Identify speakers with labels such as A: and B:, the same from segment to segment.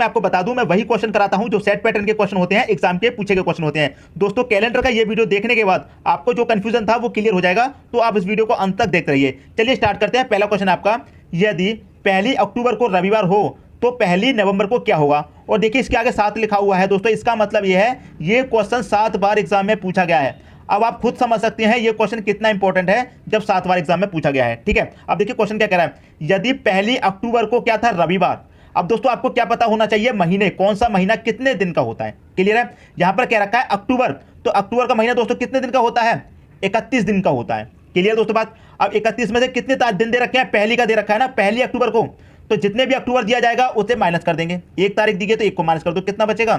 A: मैं आपको बता दूं, मैं वही क्वेश्चन कराता हूं जो सेट पैटर्न के क्वेश्चन होते हैं, एग्जाम के पूछे गए क्वेश्चन होते हैं। दोस्तों कैलेंडर का ये वीडियो देखने के बाद आपको जो कंफ्यूजन था वो क्लियर हो जाएगा, तो आप इस वीडियो को अंत तक देखते रहिए। चलिए स्टार्ट करते हैं। पहला क्वेश्चन आपका, यदि 1 अक्टूबर को रविवार हो तो 1 नवंबर को क्या होगा। और देखिए इसके आगे 7 लिखा हुआ है दोस्तों, इसका मतलब ये है ये क्वेश्चन 7 बार एग्जाम में पूछा गया है। अब आप खुद समझ सकते हैं ये क्वेश्चन कितना इंपॉर्टेंट है जब 7 बार एग्जाम में पूछा गया है। ठीक है, अब देखिए क्वेश्चन क्या कह रहा है, यदि 1 अक्टूबर को क्या था, रविवार। अब दोस्तों आपको क्या पता होना चाहिए, महीने, कौन सा महीना कितने दिन का होता है। क्लियर है, यहां पर क्या रखा है अक्टूबर, तो अक्टूबर का महीना दोस्तों कितने दिन का होता है, 31 दिन का होता है। क्लियर दोस्तों बात। अब 31 में से कितने दिन दे रखे हैं, पहली का दे रखा है ना, 1 अक्टूबर को, तो जितने भी अक्टूबर दिया जाएगा उसे माइनस कर देंगे। 1 तारीख दी गई तो 1 को माइनस कर दो, कितना बचेगा,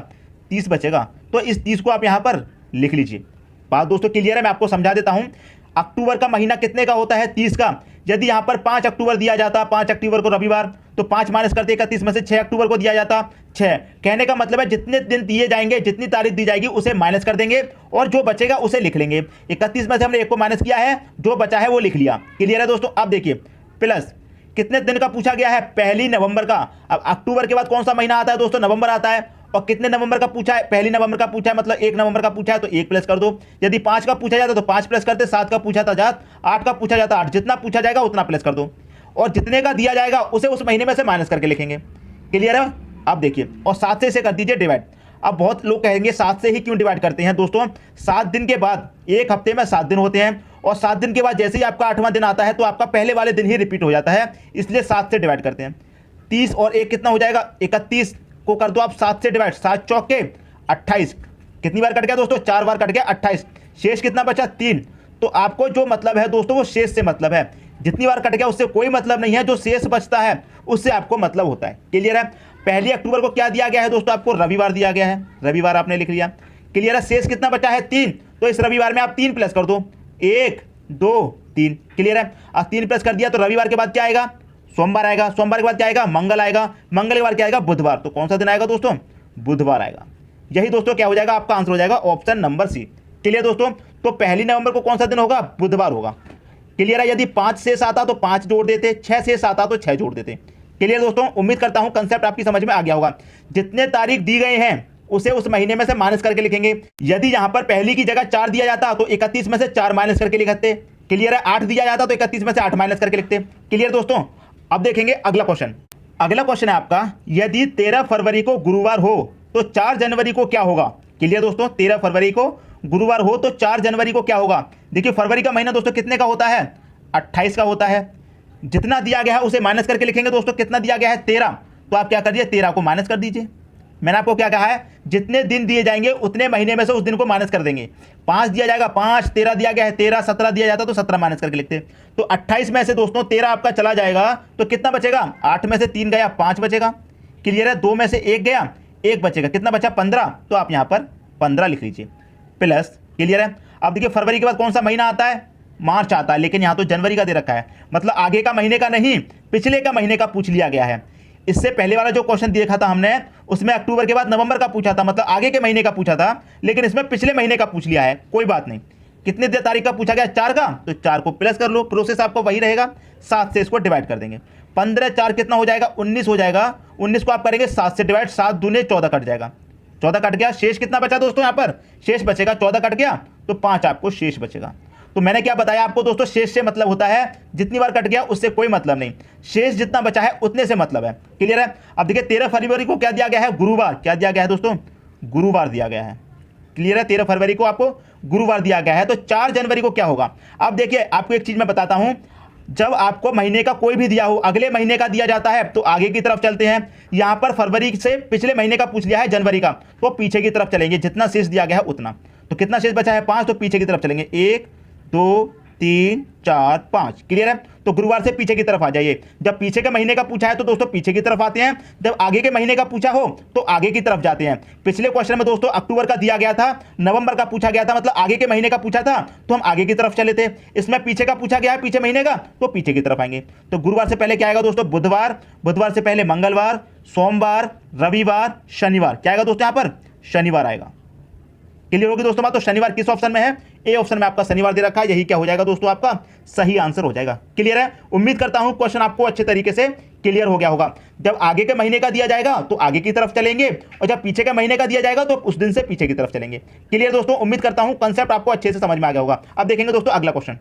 A: 30 बचेगा। तो इस 30 को आप यहां पर लिख लीजिए। बात दोस्तों क्लियर है, मैं आपको समझा देता हूं। अक्टूबर का महीना कितने का होता है, 30 का। यदि यहां पर 5 अक्टूबर दिया जाता, 5 अक्टूबर को रविवार, तो 5 माइनस करते 31 में से 6 अक्टूबर को दिया जाता 6। कहने का मतलब है जितने दिन दिए जाएंगे, जितनी तारीख दी जाएगी उसे माइनस कर देंगे और जो बचेगा उसे लिख लेंगे। 31 में से हमने 1 को माइनस किया है, जो बचा है वो लिख लिया। क्लियर है दोस्तों। अब देखिए प्लस कितने दिन का पूछा गया है, 1 नवंबर का। अब अक्टूबर के बाद कौन सा महीना आता है दोस्तों, नवंबर आता है। और कितने नवंबर का पूछा है, 1 नवंबर का पूछा है, मतलब 1 नवंबर का पूछा है तो 1 प्लस कर दो। यदि 5 का पूछा जाता तो 5 प्लस करते, 7 का पूछा था 7, 8 का पूछा जाता 8, जितना पूछा जाएगा उतना प्लस कर दो और जितने का दिया जाएगा उसे उस महीने में से माइनस करके लिखेंगे। क्लियर है। अब देखिए और 7 से इसे कर दीजिए डिवाइड। अब बहुत लोग कहेंगे 7 से ही क्यों डिवाइड करते हैं दोस्तों, 7 दिन के बाद, एक हफ्ते में 7 दिन होते हैं और 7 दिन के बाद जैसे ही आपका 8वां दिन आता है तो आपका पहले वाले दिन ही रिपीट हो जाता है, इसलिए 7 से डिवाइड करते हैं। 30 और 1 कितना हो जाएगा, 31 को कर दो आप 7 से डिवाइड, 7 चौके 28। कितनी बार कट गया दोस्तों, 4 बार कट गया, 28। शेष कितना बचा, 3। तो आपको जो मतलब है दोस्तों वो शेष से मतलब है, जितनी बार कट गया उससे कोई मतलब नहीं है, जो शेष बचता है उससे आपको मतलब होता है। क्लियर है। 1 अक्टूबर को क्या दिया गया है दोस्तों, आपको रविवार दिया गया है, रविवार आपने लिख लिया। क्लियर है। शेष कितना बचा है, 3, तो इस रविवार में आप 3 प्लस कर दो, 1 2 3। क्लियर है। अब 3 प्लस कर दिया तो रविवार के बाद क्या आएगा, सोमवार आएगा, सोमवार के बाद क्या आएगा, मंगल आएगा, मंगल के बाद क्या आएगा, बुधवार। तो कौन सा दिन आएगा दोस्तों, बुधवार आएगा। यही दोस्तों क्या हो जाएगा, आपका आंसर हो जाएगा ऑप्शन नंबर सी। क्लियर दोस्तों। तो 1 नवंबर को कौन सा दिन होगा, बुधवार होगा। क्लियर है। यदि 5 शेष आता तो 5 जोड़ देते, 6 शेष आता तो 6 जोड़ देते। क्लियर दोस्तों। उम्मीद करता हूं कंसेप्ट आपकी समझ में आ गया होगा। जितने तारीख दी गए हैं उसे उस महीने में से माइनस करके लिखेंगे। यदि यहां पर पहली की जगह 4 दिया जाता तो 31 में से 4 माइनस करके लिखते। क्लियर है। 8 दिया जाता तो 31 में से 8 माइनस करके लिखते। क्लियर दोस्तों। अब देखेंगे अगला क्वेश्चन। अगला क्वेश्चन है आपका, यदि 13 फरवरी को गुरुवार हो तो 4 जनवरी को क्या होगा। क्लियर दोस्तों। 13 फरवरी को गुरुवार हो तो 4 जनवरी को क्या होगा। देखिए फरवरी का महीना दोस्तों कितने का होता है, 28 का होता है। जितना दिया गया है उसे माइनस करके लिखेंगे दोस्तों। कितना दिया गया है, 13, तो आप क्या कर दीजिए, 13 को माइनस कर दीजिए। मैंने आपको क्या कहा है, जितने दिन दिए जाएंगे उतने महीने में से उस दिन को माइनस कर देंगे। 5 दिया जाएगा 5, 13 दिया गया है 13, 17 दिया जाता तो 17 माइनस करके लिखते। तो 28 में से दोस्तों 13 आपका चला जाएगा तो कितना बचेगा, 8 में से 3 गया 5 बचेगा। क्लियर है। 2 में से 1 गया 1 बचेगा, कितना बचा 15, तो आप यहां पर 15 लिख लीजिए प्लस। क्लियर है। अब देखिए फरवरी के बाद कौन सा महीना आता है, मार्च आता है, लेकिन यहां तो जनवरी का दे रखा है, मतलब आगे का महीने का नहीं पिछले का महीने का पूछ लिया गया है। इससे पहले वाला जो क्वेश्चन देखा था हमने उसमें अक्टूबर के बाद नवंबर का पूछा था, मतलब आगे के महीने का पूछा था, लेकिन इसमें पिछले महीने का पूछ लिया है। कोई बात नहीं। कितने तारीख का पूछा गया, 4 का, तो 4 को प्लस कर लो, प्रोसेस आपको वही रहेगा। 7 से इसको डिवाइड कर देंगे। 15 4 कितना हो जाएगा, 19 हो जाएगा। 19 को आप करेंगे 7 से डिवाइड, 7 दूने 14 कट जाएगा, 14 कट गया। शेष कितना बचा दोस्तों, यहां पर शेष बचेगा, 14 कट गया तो 5 आपको शेष बचेगा। तो मैंने क्या बताया आपको दोस्तों, शेष से मतलब होता है जितनी बार कट गया उससे कोई मतलब नहीं, शेष जितना बचा है उतने से मतलब है। क्लियर है। अब देखिए 13 फरवरी को क्या दिया गया है, गुरुवार। क्या दिया गया है दोस्तों, गुरुवार दिया गया है। क्लियर है। 13 फरवरी को आपको गुरुवार दिया गया है, तो 4 जनवरी को क्या होगा। अब देखिए आपको एक चीज मैं बताता हूं, जब आपको महीने का कोई भी दिया हो, अगले महीने का दिया जाता है तो आगे की तरफ चलते हैं। यहां पर फरवरी से पिछले महीने का पूछ लिया है जनवरी का, तो पीछे की तरफ चलेंगे, जितना शेष दिया गया है उतना। तो कितना शेष बचा है, 5, तो पीछे की तरफ चलेंगे, 1 2 3 4 5। क्लियर है। तो गुरुवार से पीछे की तरफ आ जाइए। जब पीछे के महीने का पूछा है तो दोस्तों पीछे की तरफ आते हैं, जब आगे के महीने का पूछा हो तो आगे की तरफ जाते हैं। पिछले क्वेश्चन में दोस्तों अक्टूबर का दिया गया था, नवंबर का पूछा गया था, मतलब आगे के महीने का पूछा था तो हम आगे की तरफ चले थे। इसमें पीछे का पूछा गया है, पीछे महीने का, तो पीछे की तरफ आएंगे। तो गुरुवार से पहले क्या आएगा दोस्तों, बुधवार, बुधवार से पहले मंगलवार, सोमवार, रविवार, शनिवार। क्या आएगा दोस्तों, यहां पर शनिवार आएगा। क्लियर होगी दोस्तों बात। तो शनिवार किस ऑप्शन में है? ए ऑप्शन में आपका शनिवार दे रखा है, यही क्या हो जाएगा दोस्तों आपका सही आंसर हो जाएगा। क्लियर है? उम्मीद करता हूं क्वेश्चन आपको अच्छे तरीके से क्लियर हो गया होगा। जब आगे के महीने का दिया जाएगा तो आगे की तरफ चलेंगे, और जब पीछे के महीने का दिया जाएगा तो उस दिन से पीछे की तरफ चलेंगे। क्लियर दोस्तों, उम्मीद करता हूं कंसेप्ट आपको अच्छे से समझ में आ गया होगा। अब देखेंगे दोस्तों अगला क्वेश्चन।